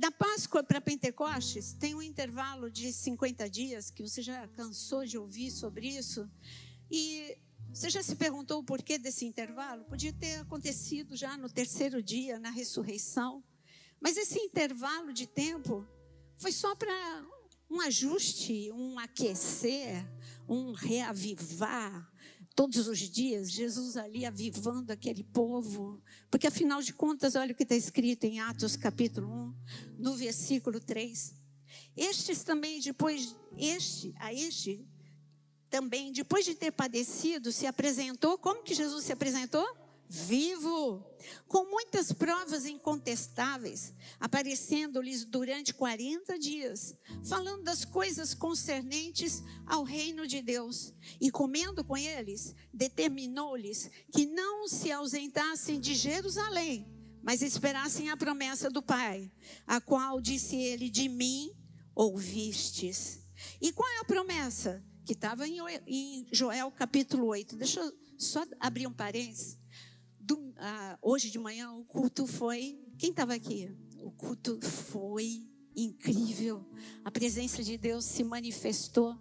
Da Páscoa para Pentecostes, tem um intervalo de 50 dias, que você já cansou de ouvir sobre isso. E você já se perguntou o porquê desse intervalo? Podia ter acontecido já no terceiro dia, na ressurreição. Mas esse intervalo de tempo foi só para um ajuste, um aquecer, um reavivar. Todos os dias, Jesus ali avivando aquele povo. Porque afinal de contas, olha o que está escrito em Atos capítulo 1, no versículo 3. Estes também, depois de ter padecido, se apresentou. Como que Jesus se apresentou? Vivo, com muitas provas incontestáveis, aparecendo-lhes durante 40 dias, falando das coisas concernentes ao reino de Deus. E comendo com eles, determinou-lhes que não se ausentassem de Jerusalém, mas esperassem a promessa do Pai, a qual disse ele: de mim ouvistes. E qual é a promessa? Que estava em Joel capítulo 8. Deixa eu só abrir um parênteses. Hoje de manhã o culto foi... Quem estava aqui? O culto foi incrível. A presença de Deus se manifestou.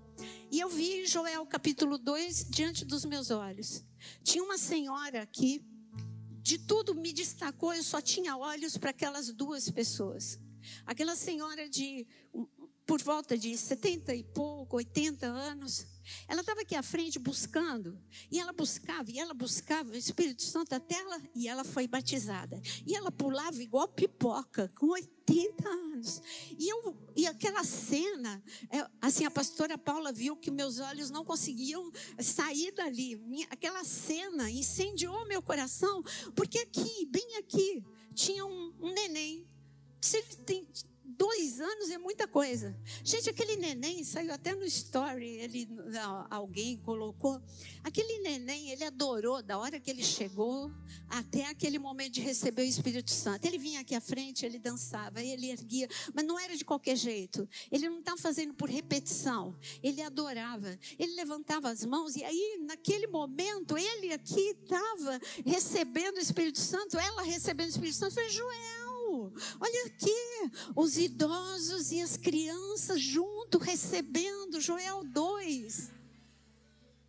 E eu vi Joel capítulo 2 diante dos meus olhos. Tinha uma senhora aqui. De tudo me destacou, eu só tinha olhos para aquelas duas pessoas. Aquela senhora por volta de 70 e pouco, 80 anos. Ela estava aqui à frente buscando, e ela buscava o Espírito Santo até ela, e ela foi batizada. E ela pulava igual pipoca, com 80 anos. E aquela cena, assim, a pastora Paula viu que meus olhos não conseguiam sair dali. Aquela cena incendiou meu coração, porque aqui, bem aqui, tinha um neném. Se ele tem 2 anos é muita coisa. Gente, aquele neném saiu até no story, alguém colocou. Aquele neném, ele adorou da hora que ele chegou até aquele momento de receber o Espírito Santo. Ele vinha aqui à frente, ele dançava, ele erguia, mas não era de qualquer jeito. Ele não estava fazendo por repetição. Ele adorava, ele levantava as mãos, e aí naquele momento, ele aqui estava recebendo o Espírito Santo, ela recebendo o Espírito Santo. Foi Joel. Olha aqui, os idosos e as crianças junto recebendo. Joel 2.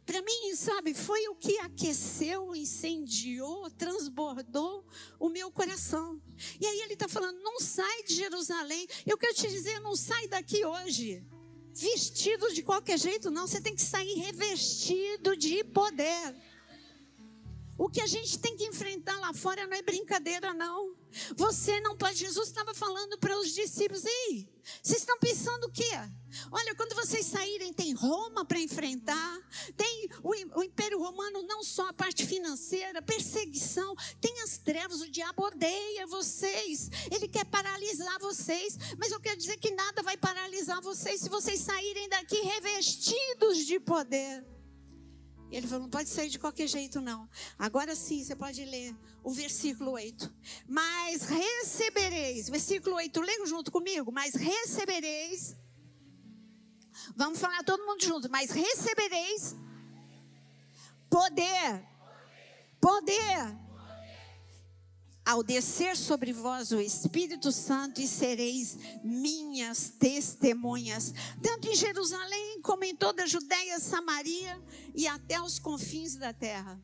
Para mim, sabe, foi o que aqueceu, incendiou, transbordou o meu coração. E aí ele está falando: não sai de Jerusalém. Eu quero te dizer, não sai daqui hoje vestido de qualquer jeito, não. Você tem que sair revestido de poder. O que a gente tem que enfrentar lá fora não é brincadeira, não. Você não pode... Jesus estava falando para os discípulos: ei, vocês estão pensando o quê? Olha, quando vocês saírem, tem Roma para enfrentar, tem o Império Romano, não só a parte financeira, perseguição, tem as trevas, o diabo odeia vocês, ele quer paralisar vocês, mas eu quero dizer que nada vai paralisar vocês se vocês saírem daqui revestidos de poder. E ele falou: não pode sair de qualquer jeito, não. Agora sim, você pode ler o versículo 8. Mas recebereis, versículo 8, leiam junto comigo. Mas recebereis, vamos falar todo mundo junto. Mas recebereis poder. Ao descer sobre vós o Espírito Santo, e sereis minhas testemunhas, tanto em Jerusalém como em toda a Judéia, Samaria e até os confins da terra.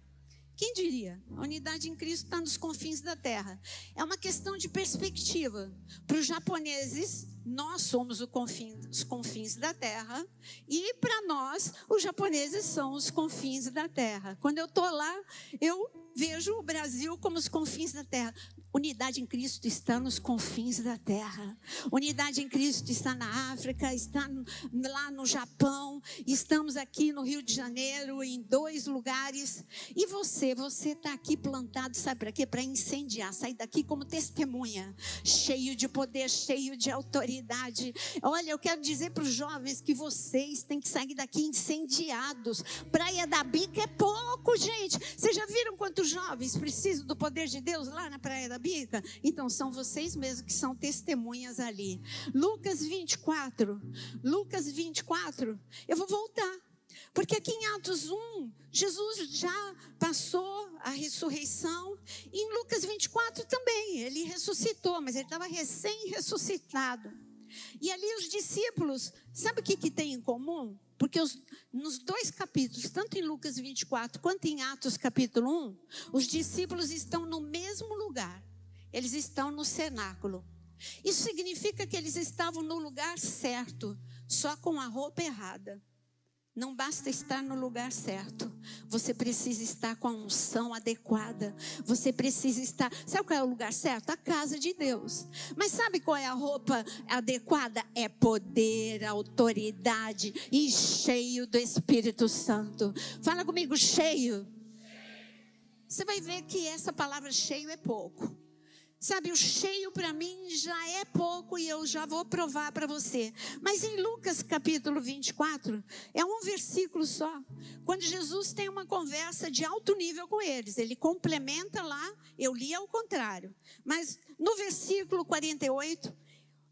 Quem diria? A unidade em Cristo está nos confins da terra. É uma questão de perspectiva. Para os japoneses, nós somos os confins da terra, e para nós, os japoneses são os confins da terra. Quando eu estou lá, eu vejo o Brasil como os confins da terra. Unidade em Cristo está nos confins da terra. Unidade em Cristo está na África, está lá no Japão. Estamos aqui no Rio de Janeiro, em 2 lugares. E você está aqui plantado, sabe para quê? Para incendiar, sair daqui como testemunha, cheio de poder, cheio de autoridade. Olha, eu quero dizer para os jovens que vocês têm que sair daqui incendiados. Praia da Bica é pouco, gente. Vocês já viram quantos jovens precisam do poder de Deus lá na Praia da Bica? Então são vocês mesmos que são testemunhas ali. Lucas 24, eu vou voltar. Porque aqui em Atos 1, Jesus já passou a ressurreição. E em Lucas 24 também, ele ressuscitou, mas ele estava recém-ressuscitado. E ali os discípulos, sabe o que tem em comum? Porque nos 2 capítulos, tanto em Lucas 24 quanto em Atos capítulo 1, os discípulos estão no mesmo lugar. Eles estão no cenáculo. Isso significa que eles estavam no lugar certo, só com a roupa errada. Não basta estar no lugar certo. Você precisa estar com a unção adequada. Você precisa estar... Sabe qual é o lugar certo? A casa de Deus. Mas sabe qual é a roupa adequada? É poder, autoridade e cheio do Espírito Santo. Fala comigo, cheio. Você vai ver que essa palavra cheio é pouco. Sabe, o cheio para mim já é pouco e eu já vou provar para você. Mas em Lucas capítulo 24, é um versículo só. Quando Jesus tem uma conversa de alto nível com eles, ele complementa lá, eu li ao contrário. Mas no versículo 48,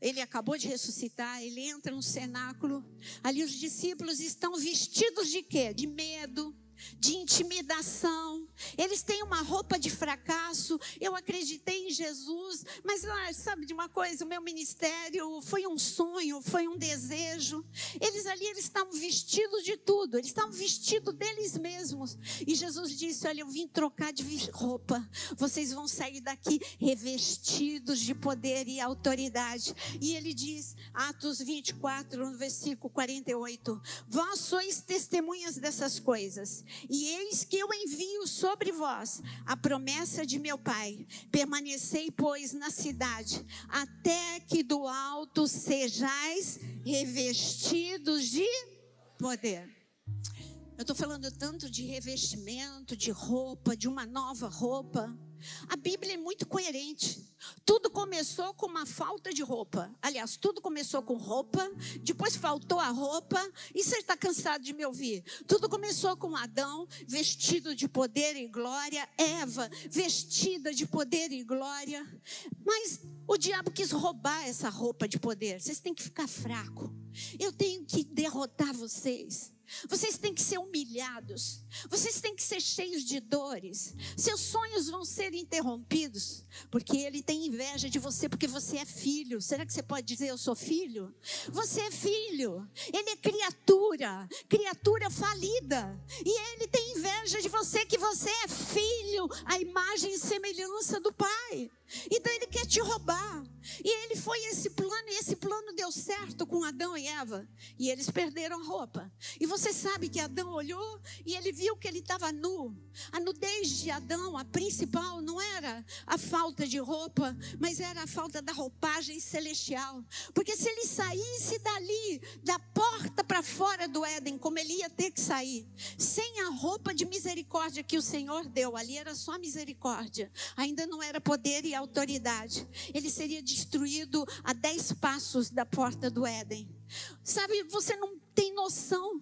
ele acabou de ressuscitar, ele entra no cenáculo. Ali os discípulos estão vestidos de quê? De medo, de intimidação. Eles têm uma roupa de fracasso. Eu acreditei em Jesus, mas sabe de uma coisa, o meu ministério foi um sonho, foi um desejo. Eles estavam vestidos de tudo, eles estavam vestidos deles mesmos. E Jesus disse, olha, eu vim trocar de roupa. Vocês vão sair daqui revestidos de poder e autoridade. E ele diz, Atos 24, no versículo 48, vós sois testemunhas dessas coisas. E eis que eu envio sobre vós a promessa de meu Pai. Permanecei, pois, na cidade, até que do alto sejais revestidos de poder. Eu estou falando tanto de revestimento, de roupa, de uma nova roupa. A Bíblia é muito coerente. Tudo começou com uma falta de roupa. Aliás, tudo começou com roupa, depois faltou a roupa. E você está cansado de me ouvir? Tudo começou com Adão, vestido de poder e glória. Eva, vestida de poder e glória. Mas o diabo quis roubar essa roupa de poder. Vocês têm que ficar fracos. Eu tenho que derrotar vocês. Vocês têm que ser humilhados. Vocês têm que ser cheios de dores. Seus sonhos vão ser interrompidos. Porque ele tem inveja de você, porque você é filho. Será que você pode dizer, eu sou filho? Você é filho. Ele é criatura. Criatura falida. E ele tem inveja de você, que você é filho. A imagem e semelhança do Pai. Então ele quer te roubar. E ele foi esse plano. E esse plano deu certo com Adão e Eva. E eles perderam a roupa. E você sabe que Adão olhou e ele viu que ele estava nu. A nudez de Adão, a principal, não era a falta de roupa, mas era a falta da roupagem celestial. Porque se ele saísse dali, da porta para fora do Éden, como ele ia ter que sair, sem a roupa de misericórdia que o Senhor deu, ali era só misericórdia, ainda não era poder e autoridade. Ele seria destruído a 10 passos da porta do Éden. Sabe, você não tem noção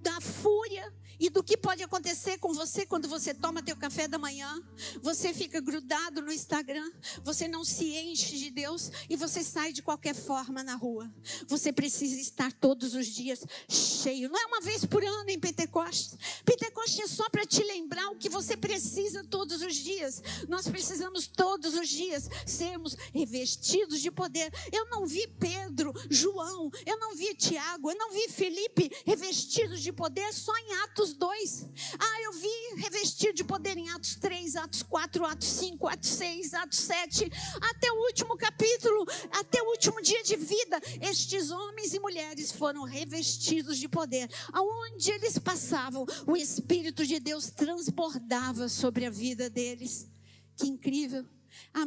da fúria e do que pode acontecer com você quando você toma teu café da manhã. Você fica grudado no Instagram, você não se enche de Deus e você sai de qualquer forma na rua. Você precisa estar todos os dias cheio. Não é uma vez por ano em Pentecostes. Pentecostes é só para te lembrar o que você precisa todos os dias. Nós precisamos todos os dias sermos revestidos de poder. Eu não vi Pedro, João, eu não vi Tiago, eu não vi Felipe revestidos de poder só em Atos 2. Eu vi revestido de poder em Atos 3, Atos 4, Atos 5, Atos 6, Atos 7, até o último capítulo, até o último dia de vida. Estes homens e mulheres foram revestidos de poder. Aonde eles passavam, o Espírito de Deus transbordava sobre a vida deles. Que incrível.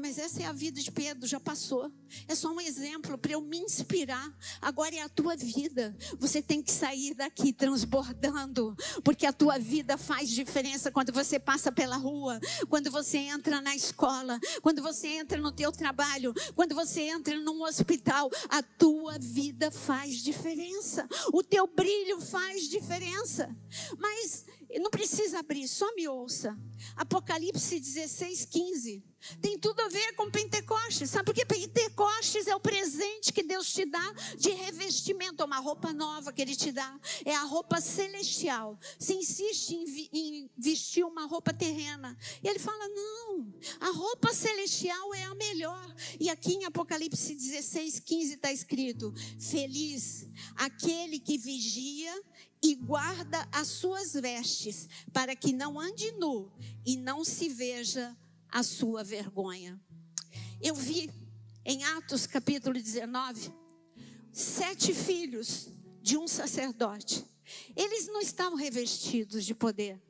Mas essa é a vida de Pedro, já passou. É só um exemplo para eu me inspirar. Agora é a tua vida. Você tem que sair daqui transbordando, porque a tua vida faz diferença quando você passa pela rua, quando você entra na escola, quando você entra no teu trabalho, quando você entra num hospital. A tua vida faz diferença. O teu brilho faz diferença. Mas não precisa abrir, só me ouça. Apocalipse 16, 15. Tem tudo a ver com Pentecostes. Sabe por quê? Pentecostes é o presente que Deus te dá de revestimento. É uma roupa nova que Ele te dá. É a roupa celestial. Você insiste em vestir uma roupa terrena. E Ele fala, não. A roupa celestial é a melhor. E aqui em Apocalipse 16:15 está escrito: feliz aquele que vigia e guarda as suas vestes, para que não ande nu e não se veja a sua vergonha. Eu vi em Atos capítulo 19, 7 filhos de um sacerdote. Eles não estavam revestidos de poder.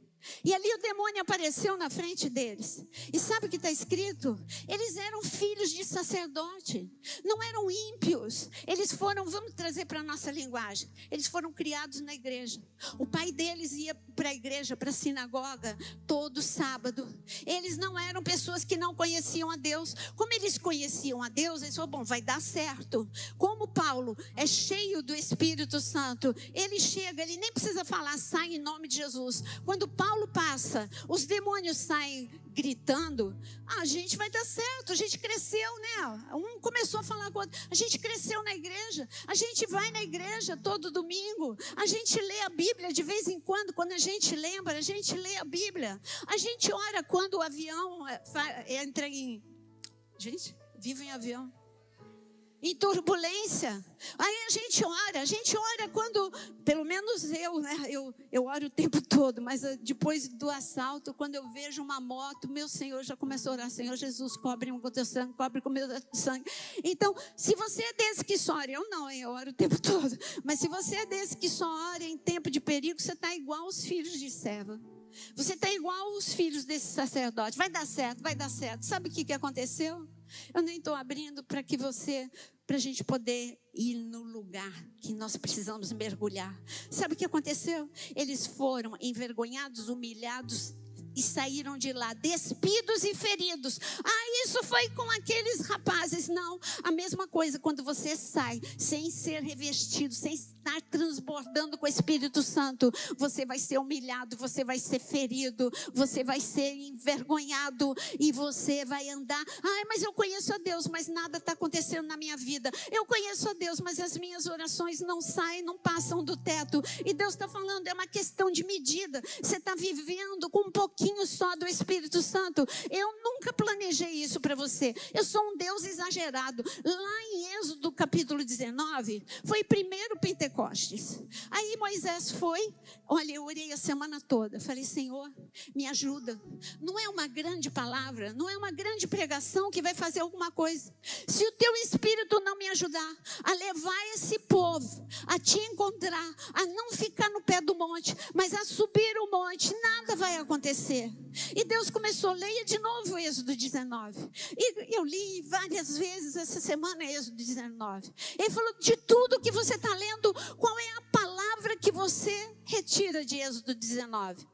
E ali o demônio apareceu na frente deles. E sabe o que está escrito? Eles eram filhos de sacerdote. Não eram ímpios. Eles foram, vamos trazer para a nossa linguagem, eles foram criados na igreja. O pai deles ia para a igreja, para a sinagoga, todo sábado. Eles não eram pessoas que não conheciam a Deus. Como eles conheciam a Deus, eles falaram, bom, vai dar certo. Como Paulo é cheio do Espírito Santo, ele chega, ele nem precisa falar, sai em nome de Jesus. Quando Paulo passa, os demônios saem gritando, a gente vai dar certo, a gente cresceu, né? Um começou a falar com o outro, a gente cresceu na igreja, a gente vai na igreja todo domingo, a gente lê a Bíblia de vez em quando a gente lembra, a gente lê a Bíblia, a gente ora quando o avião entra em... Gente, vive em avião. Em turbulência, aí a gente ora quando, pelo menos eu, né, eu oro o tempo todo, mas depois do assalto, quando eu vejo uma moto, meu Senhor, já começo a orar, Senhor Jesus, cobre-me com teu sangue, cobre com o meu sangue. Então, se você é desse que só ora, eu não, eu oro o tempo todo, mas se você é desse que só ora em tempo de perigo, você está igual aos filhos de Seva. Você está igual aos filhos desse sacerdote, vai dar certo, vai dar certo. Sabe o que aconteceu? Eu nem estou abrindo para a gente poder ir no lugar que nós precisamos mergulhar. Sabe o que aconteceu? Eles foram envergonhados, humilhados e saíram de lá despidos e feridos. Isso foi com aqueles rapazes. Não, a mesma coisa quando você sai sem ser revestido, sem estar transbordando com o Espírito Santo, você vai ser humilhado, você vai ser ferido, você vai ser envergonhado e você vai andar, mas eu conheço a Deus, mas nada está acontecendo na minha vida. Eu conheço a Deus, mas as minhas orações não saem, não passam do teto. E Deus está falando, é uma questão de medida. Você está vivendo com um pouquinho só do Espírito Santo. Eu nunca planejei isso para você. Eu sou um Deus exagerado. Lá em Êxodo capítulo 19, foi primeiro Pentecostes. Aí Moisés foi, olha, eu orei a semana toda. Falei, Senhor, me ajuda. Não é uma grande palavra, não é uma grande pregação que vai fazer alguma coisa. Se o teu Espírito não me ajudar a levar esse povo, a te encontrar, a não ficar no pé do monte, mas a subir o monte, nada vai acontecer. E Deus começou, leia de novo o Êxodo 19. E eu li várias vezes essa semana Êxodo 19. Ele falou, de tudo que você está lendo, qual é a palavra que você retira de Êxodo 19?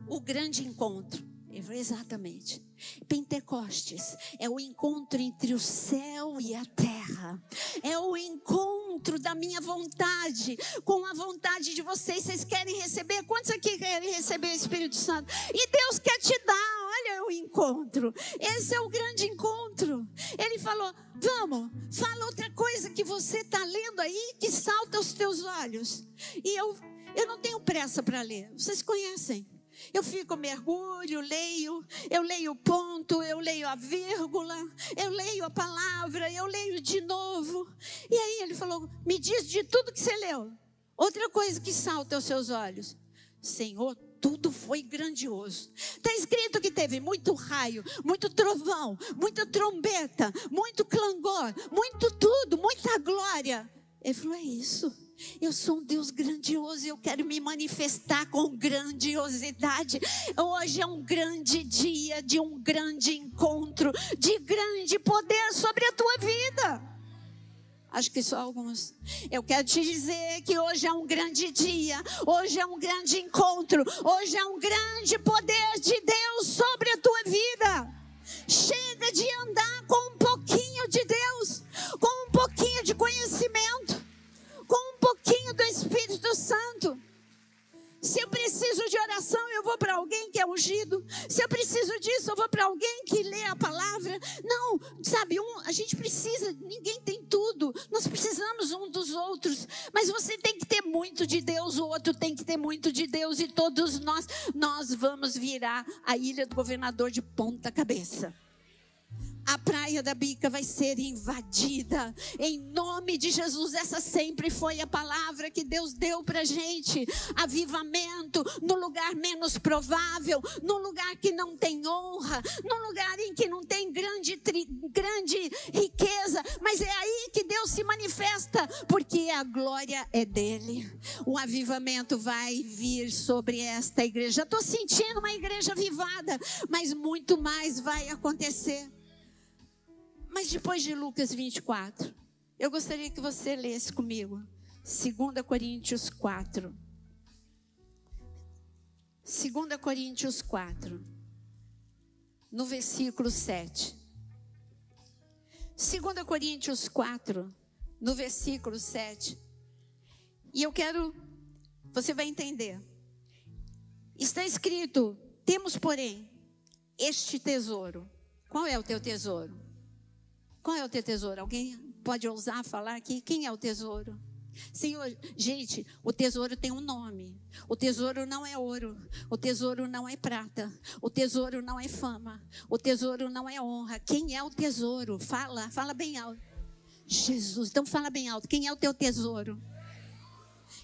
O grande encontro. Eu falei, exatamente. Pentecostes é o encontro entre o céu e a terra. É o encontro da minha vontade com a vontade de vocês. Vocês querem receber? Quantos aqui querem receber o Espírito Santo? E Deus quer te dar. Olha o encontro. Esse é o grande encontro. Ele falou, vamos, fala outra coisa que você está lendo aí que salta aos teus olhos. E eu não tenho pressa para ler. Vocês conhecem. Eu fico, mergulho, eu leio o ponto, eu leio a vírgula, eu leio a palavra, eu leio de novo. E aí ele falou, me diz de tudo que você leu. Outra coisa que salta aos seus olhos. Senhor, tudo foi grandioso. Está escrito que teve muito raio, muito trovão, muita trombeta, muito clangor, muito tudo, muita glória. Ele falou, é isso. Eu sou um Deus grandioso e eu quero me manifestar com grandiosidade. Hoje é um grande dia de um grande encontro, de grande poder sobre a tua vida. Acho que só alguns. Eu quero te dizer que hoje é um grande dia, hoje é um grande encontro, hoje é um grande poder de Deus sobre a tua vida. Chega de andar com um pouquinho de Deus, com um pouquinho de conhecimento, com um pouquinho do Espírito Santo. Se eu preciso de oração, eu vou para alguém que é ungido. Se eu preciso disso, eu vou para alguém que lê a palavra. Não, sabe, a gente precisa, ninguém tem tudo. Nós precisamos um dos outros. Mas você tem que ter muito de Deus, o outro tem que ter muito de Deus. E todos nós vamos virar a Ilha do Governador de ponta cabeça. A Praia da Bica vai ser invadida, em nome de Jesus. Essa sempre foi a palavra que Deus deu para a gente. Avivamento no lugar menos provável, no lugar que não tem honra, no lugar em que não tem grande riqueza. Mas é aí que Deus se manifesta, porque a glória é dele. O avivamento vai vir sobre esta igreja. Estou sentindo uma igreja avivada, mas muito mais vai acontecer. Mas depois de Lucas 24, eu gostaria que você lesse comigo 2 Coríntios 4. 2 Coríntios 4, no versículo 7. 2 Coríntios 4, no versículo 7. E eu quero, você vai entender. Está escrito, temos porém este tesouro. Qual é o teu tesouro? Qual é o teu tesouro? Alguém pode ousar falar aqui? Quem é o tesouro? Senhor, gente, o tesouro tem um nome. O tesouro não é ouro. O tesouro não é prata. O tesouro não é fama. O tesouro não é honra. Quem é o tesouro? Fala bem alto. Jesus, então fala bem alto. Quem é o teu tesouro?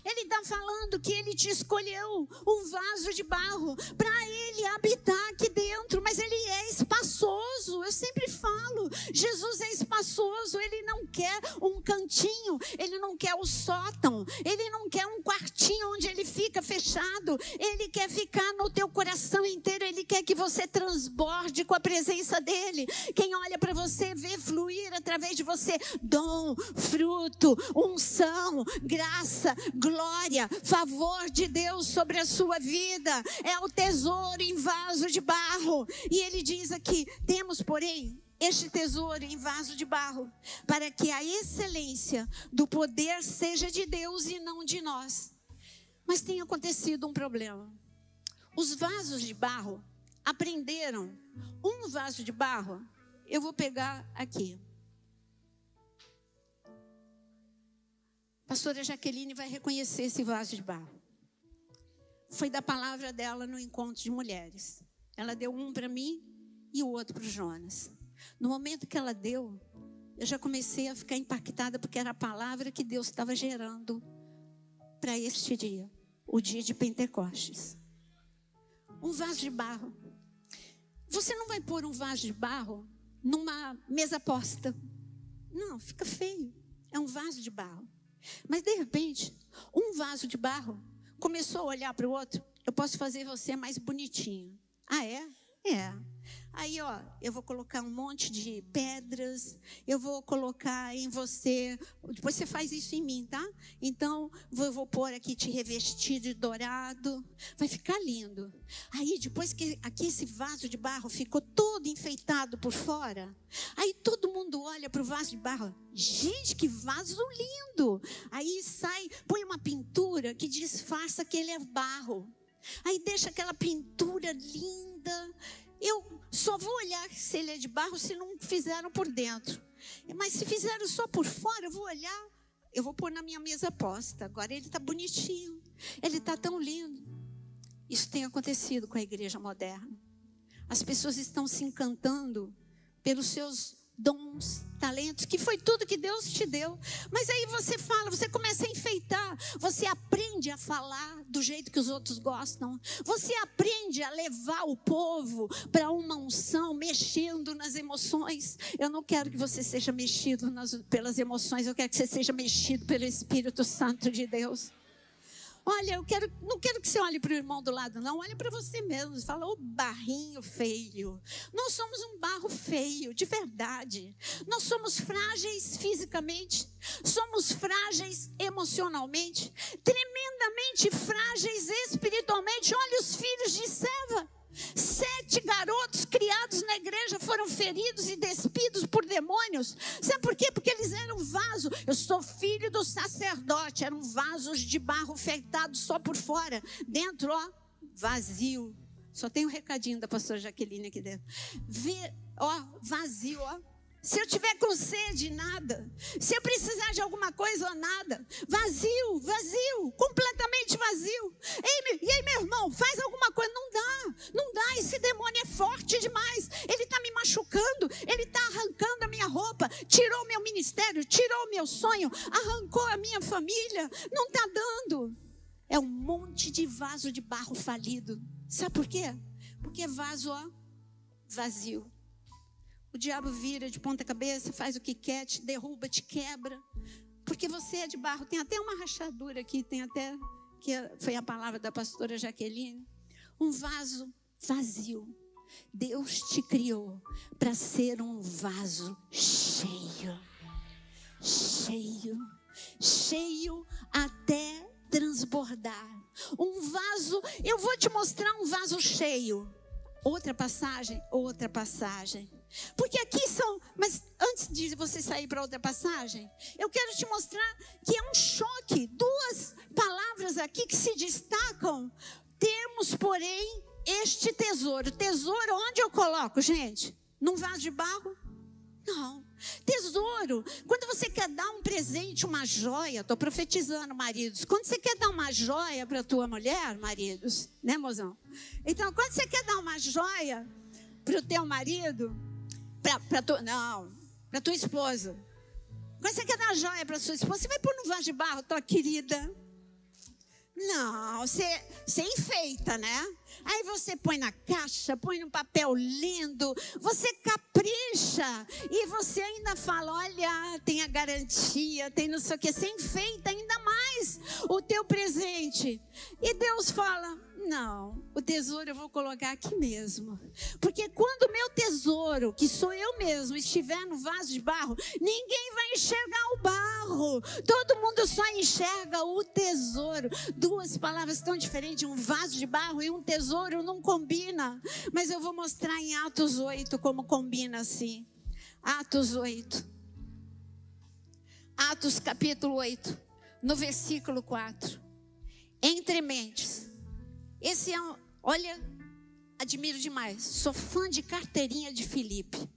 Ele está falando que ele te escolheu um vaso de barro para ele habitar aqui dentro, mas ele é espaçoso. Eu sempre falo, Jesus é espaçoso. Ele não quer um cantinho, ele não quer o sótão, ele não quer um quartinho onde ele fica fechado. Ele quer ficar no teu coração inteiro. Ele quer que você transborde com a presença dele. Quem olha para você vê fluir através de você dom, fruto, unção, graça, glória, favor de Deus sobre a sua vida. É o tesouro em vaso de barro. E ele diz aqui, temos porém este tesouro em vaso de barro, para que a excelência do poder seja de Deus e não de nós. Mas tem acontecido um problema. Os vasos de barro aprenderam. Um vaso de barro, eu vou pegar aqui. Pastora Jaqueline vai reconhecer esse vaso de barro. Foi da palavra dela no encontro de mulheres. Ela deu um para mim e o outro para o Jonas. No momento que ela deu, eu já comecei a ficar impactada, porque era a palavra que Deus estava gerando para este dia, o dia de Pentecostes. Um vaso de barro. Você não vai pôr um vaso de barro numa mesa posta. Não, fica feio. É um vaso de barro. Mas de repente, um vaso de barro começou a olhar para o outro. Eu posso fazer você mais bonitinho. Ah, é? É. Aí, ó, eu vou colocar um monte de pedras, eu vou colocar em você, depois você faz isso em mim, tá? Então, eu vou pôr aqui, te revestir de dourado, vai ficar lindo. Aí, depois que aqui esse vaso de barro ficou todo enfeitado por fora, aí todo mundo olha para o vaso de barro, gente, que vaso lindo! Aí sai, põe uma pintura que disfarça que ele é barro. Aí deixa aquela pintura linda. Eu só vou olhar se ele é de barro se não fizeram por dentro. Mas se fizeram só por fora, eu vou olhar. Eu vou pôr na minha mesa posta. Agora ele está bonitinho. Ele está tão lindo. Isso tem acontecido com a igreja moderna. As pessoas estão se encantando pelos seus dons, talentos, que foi tudo que Deus te deu. Mas aí você fala, você começa a enfeitar, você aprende a falar do jeito que os outros gostam, você aprende a levar o povo para uma unção, mexendo nas emoções. Eu não quero que você seja mexido pelas emoções, eu quero que você seja mexido pelo Espírito Santo de Deus. Olha, não quero que você olhe para o irmão do lado, não. Olha para você mesmo. Fala, ô barrinho feio. Nós somos um barro feio, de verdade. Nós somos frágeis fisicamente. Somos frágeis emocionalmente. Tremendamente frágeis espiritualmente. Olha os filhos de Seva. 7 garotos criados na igreja foram feridos e despidos por demônios. Sabe por quê? Porque eles eram vaso. Eu sou filho do sacerdote. Eram vasos de barro feitados só por fora. Dentro, ó, vazio, Só tem um recadinho da pastora Jaqueline aqui dentro. Vazio, ó. Se eu tiver com sede, nada. Se eu precisar de alguma coisa ou nada. Vazio, vazio, completamente vazio. E aí, meu irmão, faz alguma coisa. Não dá, esse demônio é forte demais. Ele está me machucando, ele está arrancando a minha roupa, tirou o meu ministério, tirou o meu sonho, arrancou a minha família. Não está dando. É um monte de vaso de barro falido. Sabe por quê? Porque é vaso, ó, vazio. O diabo vira de ponta cabeça, faz o que quer, te derruba, te quebra. Porque você é de barro. Tem até uma rachadura aqui, tem até, que foi a palavra da pastora Jaqueline. Um vaso vazio. Deus te criou para ser um vaso cheio. Cheio. Cheio até transbordar. Um vaso, eu vou te mostrar um vaso cheio. Outra passagem. Porque aqui são, mas antes de você sair para outra passagem, eu quero te mostrar que é um choque. Duas palavras aqui que se destacam. Temos, porém, este tesouro. Tesouro onde eu coloco, gente? Num vaso de barro? Não. Tesouro, quando você quer dar um presente, uma joia, estou profetizando, maridos. Quando você quer dar uma joia para a tua mulher, maridos, né, mozão? Então, quando você quer dar uma joia para o teu marido, para tua esposa. Quando você quer dar uma joia para sua esposa, você vai pôr no vaso de barro, tua querida. Não, você enfeita, né? Aí você põe na caixa, põe num papel lindo, você capricha e você ainda fala, olha, tem a garantia, tem não sei o que, você enfeita ainda mais o teu presente. E Deus fala, não, o tesouro eu vou colocar aqui mesmo. Porque quando o meu tesouro, que sou eu mesmo, estiver no vaso de barro, ninguém vai enxergar o barro. Todo mundo só enxerga o tesouro. Duas palavras tão diferentes, um vaso de barro e um tesouro não combina. Mas eu vou mostrar em Atos 8 como combina assim. Atos 8. Atos capítulo 8, no versículo 4. Entre mentes. Esse é, olha, admiro demais. Sou fã de carteirinha de Filipe.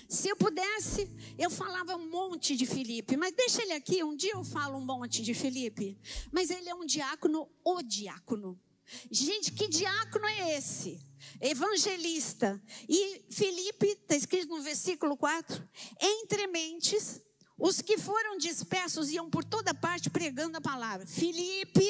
Se eu pudesse, eu falava um monte de Filipe. Mas deixa ele aqui, um dia eu falo um monte de Filipe. Mas ele é um diácono, o diácono. Gente, que diácono é esse? Evangelista. E Filipe, está escrito no versículo 4. Entre mentes, os que foram dispersos iam por toda parte pregando a palavra. Filipe,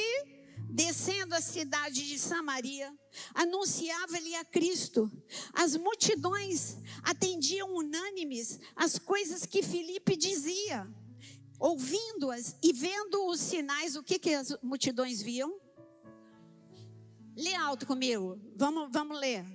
descendo a cidade de Samaria, anunciava-lhe a Cristo. As multidões atendiam unânimes as coisas que Filipe dizia. Ouvindo-as e vendo os sinais, o que as multidões viam? Lê alto comigo, vamos ler,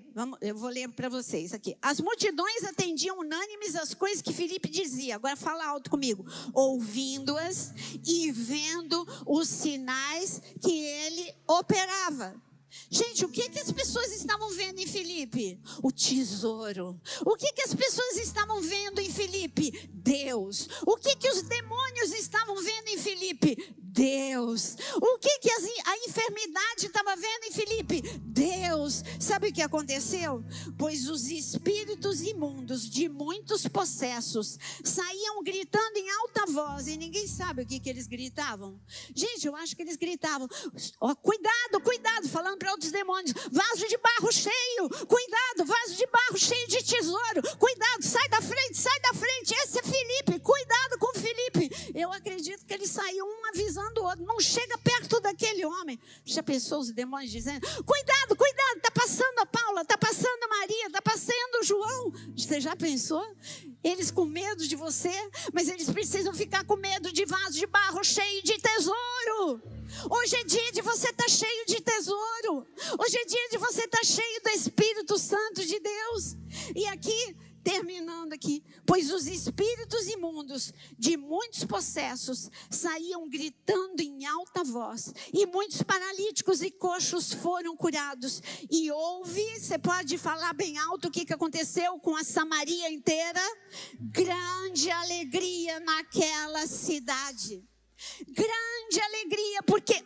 eu vou ler para vocês aqui. As multidões atendiam unânimes as coisas que Filipe dizia. Agora fala alto comigo. Ouvindo-as e vendo os sinais que ele operava. Gente, o que as pessoas estavam vendo em Filipe? O tesouro. O que as pessoas estavam vendo em Filipe? Deus. O que os demônios estavam vendo em Filipe? Deus. O que a enfermidade estava vendo em Filipe? Deus. Sabe o que aconteceu? Pois os espíritos imundos de muitos possessos saíam gritando em alta voz. E ninguém sabe o que eles gritavam. Gente, eu acho que eles gritavam, cuidado, cuidado, falando para outros demônios, vaso de barro cheio, cuidado, vaso de barro cheio de tesouro, cuidado, sai da frente, esse é Filipe, cuidado com Filipe. Eu acredito que eles saíam um avisando o outro, não chega perto daquele homem. Já pensou os demônios dizendo, cuidado, cuidado, está passando a Paula, está passando a Maria, está passando o João. Você já pensou? Eles com medo de você, mas eles precisam ficar com medo de vaso de barro cheio de tesouro. Hoje é dia de você estar cheio de tesouro. Hoje é dia de você estar cheio do Espírito Santo de Deus. E aqui, terminando aqui, pois os espíritos imundos de muitos possessos saíam gritando em alta voz, e muitos paralíticos e coxos foram curados. E houve, você pode falar bem alto o que aconteceu com a Samaria inteira? Grande alegria naquela cidade. Grande alegria, porque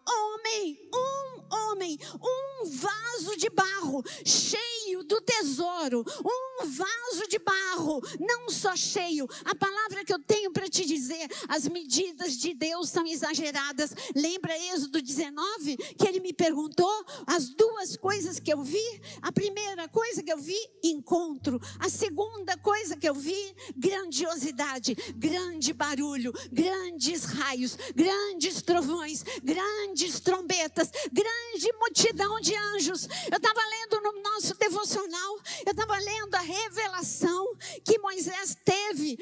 homem, um vaso de barro cheio do tesouro, um vaso de barro, não só cheio. A palavra que eu tenho para te dizer, as medidas de Deus são exageradas. Lembra Êxodo 19, que ele me perguntou as duas coisas que eu vi? A primeira coisa que eu vi, encontro. A segunda coisa que eu vi, grandiosidade, grande barulho, grandes raios, grandes trovões, grandes trombetas, grande multidão de anjos. Eu estava lendo no nosso devocional, eu estava lendo a revelação que Moisés teve,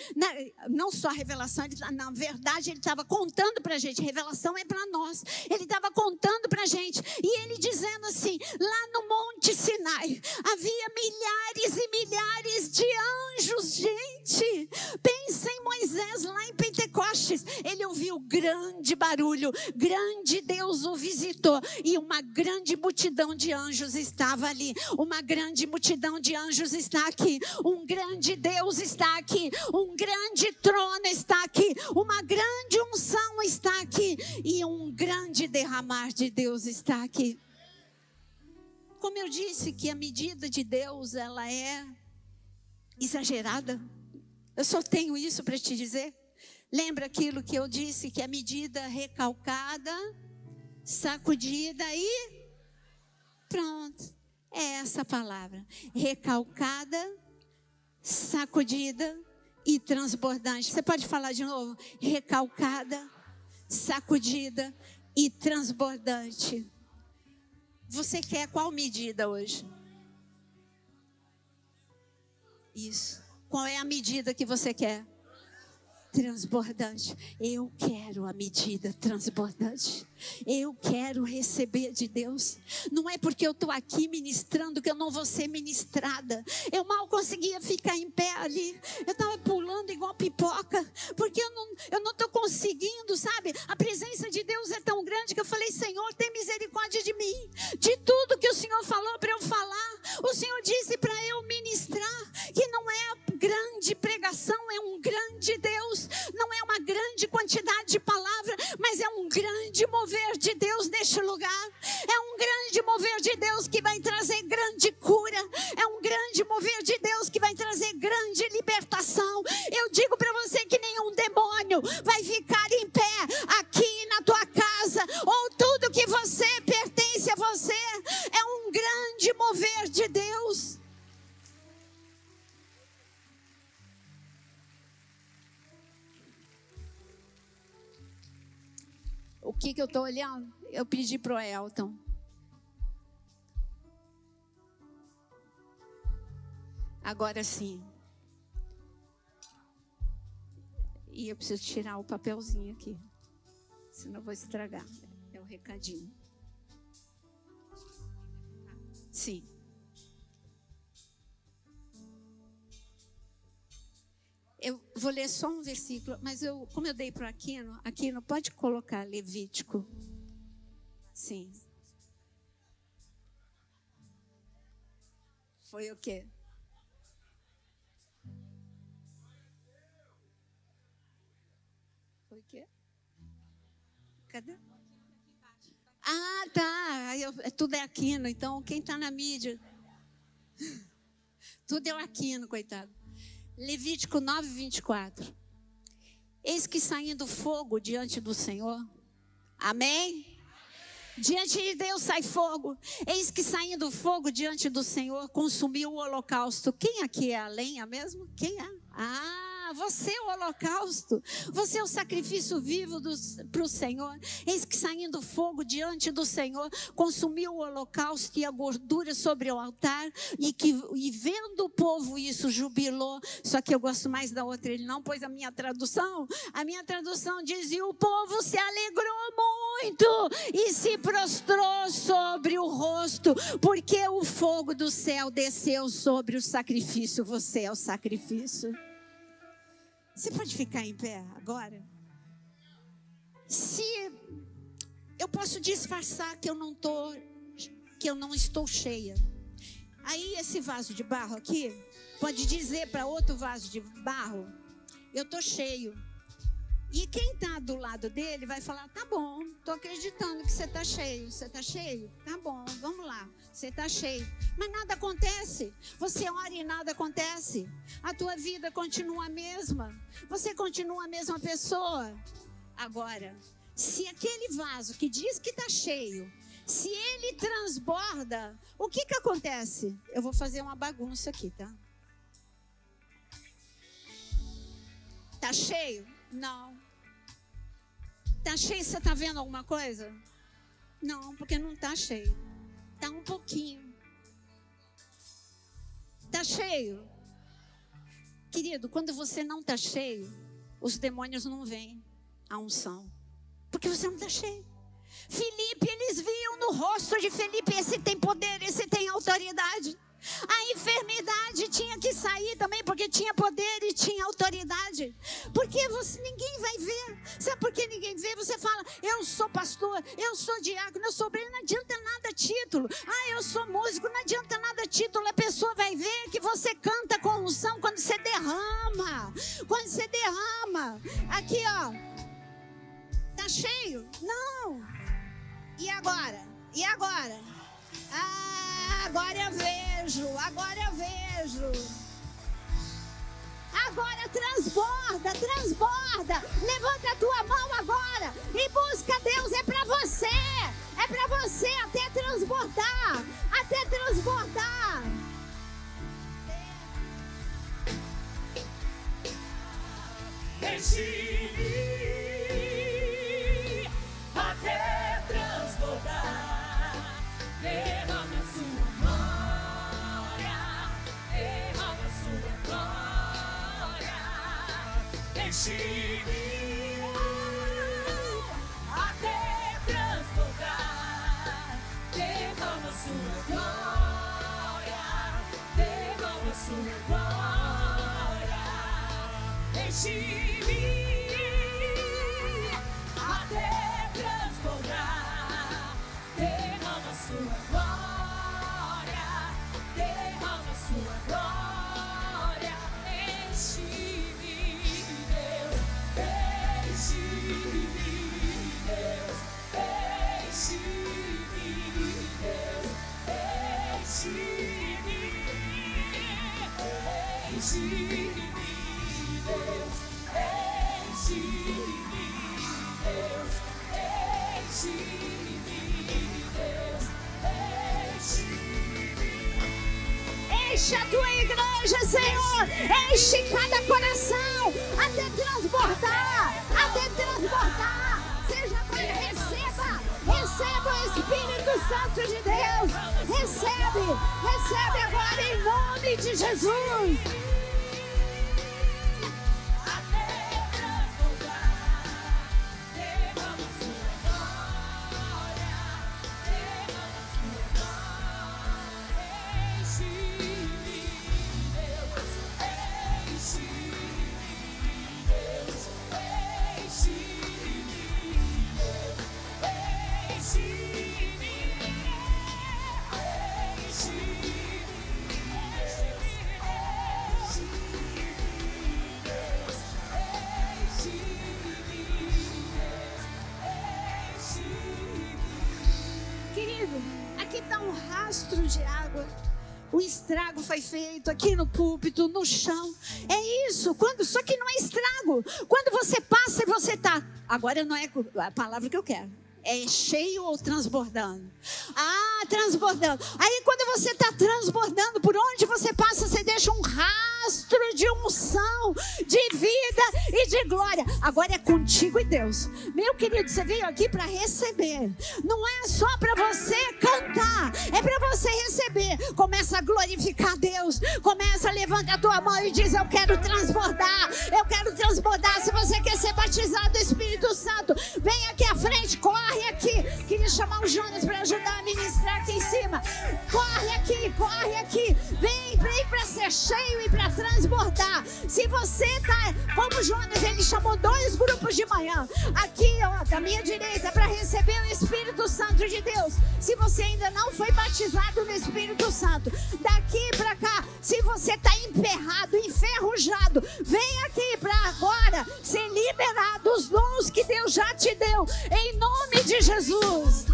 não só a revelação, na verdade ele estava contando para a gente, revelação é para nós, ele estava contando para a gente, e ele dizendo assim, lá no Monte Sinai, havia milhares e milhares de anjos, gente, pensa em Moisés lá em Pentecostes, ele ouviu grande barulho, grande Deus o visitou, e uma grande multidão de anjos estava ali, uma grande multidão de anjos está aqui, um grande Deus está aqui, um grande trono está aqui, uma grande unção está aqui, e um grande derramar de Deus está aqui. Como eu disse que a medida de Deus, ela é exagerada, eu só tenho isso para te dizer. Lembra aquilo que eu disse, que a medida recalcada, sacudida e pronto. É essa palavra, recalcada, sacudida e transbordante. Você pode falar de novo? Recalcada, sacudida e transbordante. Você quer qual medida hoje? Isso. Qual é a medida que você quer? Transbordante. Eu quero a medida transbordante. Eu quero receber de Deus. Não é porque eu estou aqui ministrando que eu não vou ser ministrada. Eu mal conseguia ficar em pé ali. Eu estava pulando igual pipoca, porque eu não estou conseguindo, sabe? A presença de Deus é tão grande que eu falei, Senhor, tem misericórdia de mim. De tudo que o Senhor falou para eu falar. O Senhor disse para eu ministrar, que não é grande pregação, é um grande Deus. Não é uma grande quantidade de palavra, mas é um grande mover de Deus neste lugar. É um grande mover de Deus que vai trazer grande cura. É um grande mover de Deus que vai trazer grande libertação. Eu digo para você que nenhum demônio vai ficar em pé aqui na tua casa, ou tudo que você pertence a você. É um grande mover de Deus. O que eu estou olhando? Eu pedi para o Elton. Agora sim. E eu preciso tirar o papelzinho aqui. Senão eu vou estragar. É o recadinho. Sim. Eu vou ler só um versículo, mas como eu dei para o Aquino, pode colocar Levítico. Sim. Foi o quê? Foi o quê? Cadê? Ah, tá. Tudo é Aquino, então quem está na mídia? Tudo é o Aquino, coitado. Levítico 9, 24. Eis que saindo fogo diante do Senhor. Amém? Diante de Deus sai fogo. Eis que saindo fogo diante do Senhor consumiu o holocausto. Quem aqui é a lenha mesmo? Quem é? Você é o holocausto. Você é o sacrifício vivo para o Senhor. Eis que saindo fogo diante do Senhor consumiu o holocausto e a gordura sobre o altar. E vendo o povo isso, jubilou. Só que eu gosto mais da outra. Ele não pôs a minha tradução. A minha tradução diz: e o povo se alegrou muito e se prostrou sobre o rosto, porque o fogo do céu desceu sobre o sacrifício. Você é o sacrifício. Você pode ficar em pé agora? Se eu posso disfarçar que eu não estou cheia. Aí esse vaso de barro aqui pode dizer para outro vaso de barro: eu estou cheio. E quem está do lado dele vai falar, tá bom, estou acreditando que você está cheio. Você está cheio? Tá bom, vamos lá, você está cheio. Mas nada acontece. Você ora e nada acontece. A tua vida continua a mesma. Você continua a mesma pessoa. Agora, se aquele vaso que diz que está cheio, se ele transborda, o que acontece? Eu vou fazer uma bagunça aqui, tá? Tá cheio? Não. Tá cheio, você tá vendo alguma coisa? Não, porque não tá cheio. Tá um pouquinho. Tá cheio? Querido, quando você não tá cheio, os demônios não vêm. A unção. Porque você não tá cheio. Filipe, eles viam no rosto de Filipe, esse tem poder, esse tem autoridade. A enfermidade tinha que sair também, porque tinha poder e tinha autoridade. Porque ninguém vai ver. Sabe por que ninguém vê? Você fala, eu sou pastor, eu sou diácono, eu sou obreiro, não adianta nada título. Eu sou músico, não adianta nada título. A pessoa vai ver que você canta com unção quando você derrama. Quando você derrama. Aqui, ó. Tá cheio? Não. E agora? E agora? Agora eu vejo. Agora eu vejo. Agora transborda, transborda. Levanta a tua mão agora e busca Deus. É para você. É para você até transbordar. Até transbordar. Até transbordar, derrama sua glória, derrama sua glória, enche-me até transbordar, derrama sua glória, derrama sua glória, enche-me. Até transbordar, derrama sua glória, derrama sua glória, enche-me, Deus, enche-me, Deus, enche-me, Deus, enche-me, enche-me, Deus, enche-me. Deus, enche-me, Deus, enche-me. Enche a tua igreja, Senhor. Enche cada coração até transbordar, até transbordar. Seja agora, receba o Espírito Santo de Deus. Recebe agora em nome de Jesus. De água, o estrago foi feito aqui no púlpito, no chão. É isso, só que não é estrago. Quando você passa e você tá, agora não é a palavra que eu quero. É cheio ou transbordando? Transbordando. Aí quando você está transbordando, por onde você passa, você deixa um rastro de unção, de vida e de glória. Agora é contigo e Deus. Meu querido, você veio aqui para receber. Não é só para você cantar, é para você receber. Começa a glorificar Deus. Começa a levantar a tua mão e diz, eu quero transbordar. Eu quero transbordar. Se você quer ser batizado do Espírito Santo, vem aqui à frente, corre aqui. Queria chamar o Jonas para ajudar a ministrar aqui em cima. Corre aqui, corre aqui. Vem para ser cheio e para transbordar. Se você está como Jonas, ele chamou 2 grupos de manhã. Aqui, ó, da minha direita, para receber o Espírito Santo de Deus. Se você ainda não foi batizado no Espírito Santo, daqui para cá, se você está emperrado, enferrujado, vem aqui para agora ser liberado os dons dons que Deus já te deu, em nome de Jesus.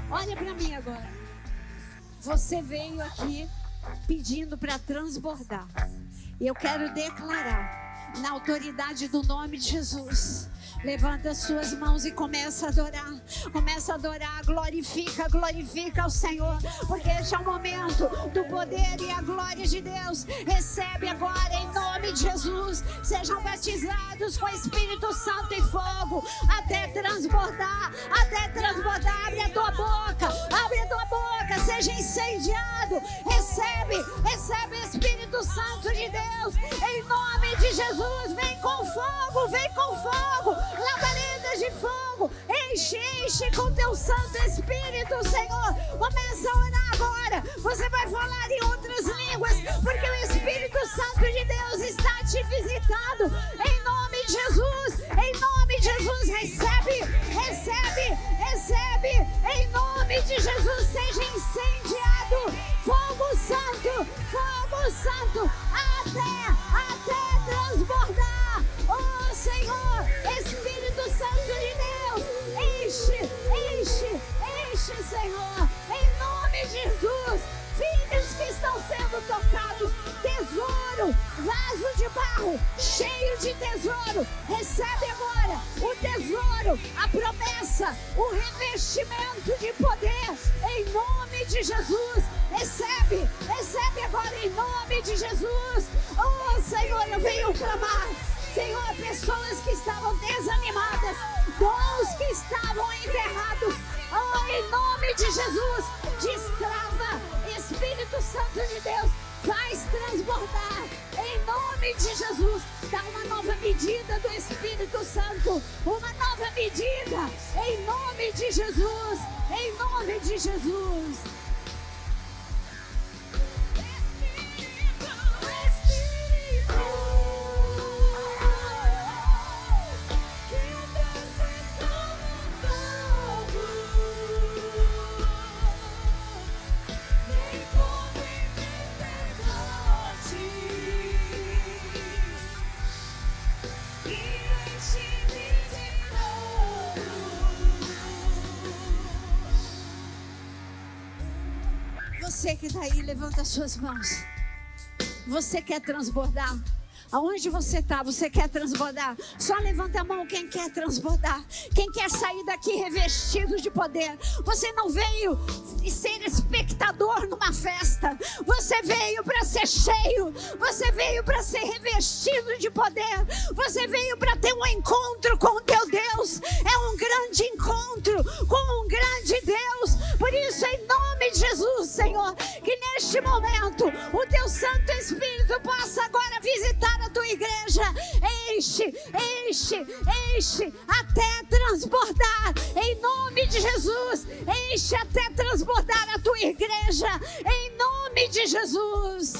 Olha para mim agora. Você veio aqui pedindo para transbordar. E eu quero declarar, na autoridade do nome de Jesus, levanta as suas mãos e começa a adorar. Começa a adorar, glorifica, glorifica ao Senhor. Porque este é o momento do poder e a glória de Deus. Recebe agora em nome de Jesus. Sejam batizados com o Espírito Santo e fogo. Até transbordar, até transbordar. Abre a tua boca, abre a tua boca. Seja incendiado. Recebe, recebe o Espírito Santo de Deus. Em nome de Jesus, vem com fogo, vem com fogo. Labaredas de fogo, enche, enche com teu Santo Espírito, Senhor. Começa a orar agora. Você vai falar em outras línguas, porque o Espírito Santo de Deus está te visitando. Em nome de Jesus, em nome de Jesus, recebe, recebe, recebe. Em nome de Jesus, seja incendiado. Fogo Santo, fogo Santo, até transbordar. Oh Senhor, Espírito Santo de Deus, enche, enche, enche, Senhor, em nome de Jesus. Filhos que estão sendo tocados, tesouro, vaso de barro, cheio de tesouro. Recebe agora o tesouro, a promessa, o revestimento de poder, em nome de Jesus. Recebe, recebe agora em nome de Jesus. Oh Senhor, eu venho clamar. Senhor, pessoas que estavam desanimadas, dons que estavam enterrados, oh, em nome de Jesus, destrava, Espírito Santo de Deus, faz transbordar, em nome de Jesus, dá uma nova medida do Espírito Santo, uma nova medida, em nome de Jesus, em nome de Jesus. Você que está aí, levanta as suas mãos. Você quer transbordar? Aonde você está? Você quer transbordar? Só levanta a mão quem quer transbordar. Quem quer sair daqui revestido de poder. Você não veio ser espectador numa festa. Você veio para ser cheio. Você veio para ser revestido de poder. Você veio para ter um encontro com o teu Deus. É um grande encontro com um grande Deus. Por isso, em nome de Jesus, Senhor, que neste momento o teu Santo Espírito possa agora visitar a tua igreja. Enche, enche, enche até transbordar. Em nome de Jesus, enche até transbordar a tua igreja. Em nome de Jesus.